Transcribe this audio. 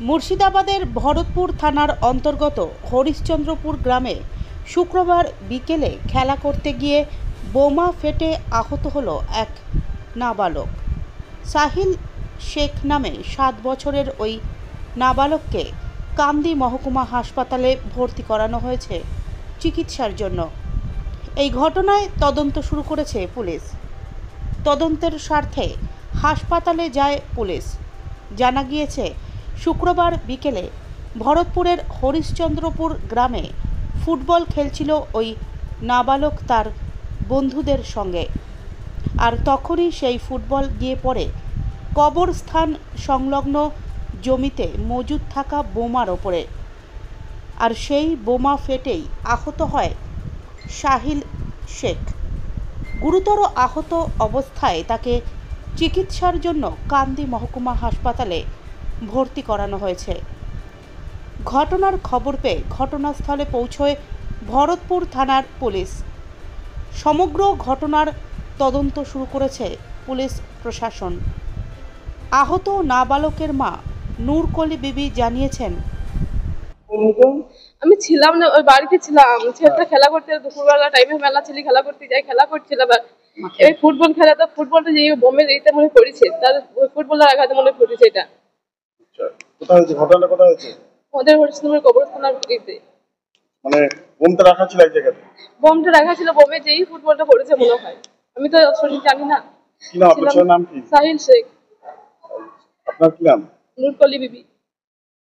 মুর্শিদাবাদের ভরতপুর থানার অন্তর্গত হরিশ্চন্দ্রপুর গ্রামে শুক্রবার বিকেলে খেলা করতে গিয়ে বোমা ফেটে আহত হলো এক নাবালক। সাহিল শেখ নামে 7 বছরের ওই নাবালককে কান্দি মহকুমা হাসপাতালে ভর্তি করানো হয়েছে চিকিৎসার জন্য। এই ঘটনায় তদন্ত শুরু করেছে পুলিশ। তদন্তের স্বার্থে হাসপাতালে যায় পুলিশ। জানা গিয়েছে, শুক্রবার বিকেলে ভরতপুরের হরিশ্চন্দ্রপুর গ্রামে ফুটবল খেলছিল ওই নাবালক তার বন্ধুদের সঙ্গে। আর তখনই সেই ফুটবল গিয়ে পড়ে কবরস্থান সংলগ্ন জমিতে মজুদ থাকা বোমার ওপরে। আর সেই বোমা ফেটেই আহত হয় সাহিল শেখ। গুরুতর আহত অবস্থায় তাকে চিকিৎসার জন্য কান্দি মহকুমা হাসপাতালে ভর্তি করানো হয়েছে। ঘটনার খবর পেয়ে ঘটনাস্থলে পৌঁছয় ভরতপুর থানার পুলিশ। সমগ্র ঘটনার তদন্ত শুরু করেছে পুলিশ প্রশাসন। আহত নাবালকের মা নূরকলি বিবি জানিয়েছেন, আমি ছিলাম না, ওই বাড়িতে ছিলাম। ছেলেটা খেলা করতে, দুপুরবেলা টাইমে মেলা ছেলে খেলা করতে যায়, খেলা করছিল। এই ফুটবল খেলা, তো ফুটবলটা যে বোমের এইটা মনে করেছে, তার ফুটবলের আঘাতে মনে করেছে। এটা কোথায় হয়েছে? ঘটনাটা কোথায় হয়েছে? আমাদের হরিশ্চন্দ্রপুর কবরস্থানের দিকে। মানে বোমটা রাখা ছিল এক জায়গায়? বোমটা রাখা ছিল, বোমে যেই ফুটবলটা পড়েছে মনে হয়। আমি তো সঠিক জানি না। কি নাম? আপনার নাম কি? সাহিল শেখ। আপনার কি নাম? নূরকলি বিবি।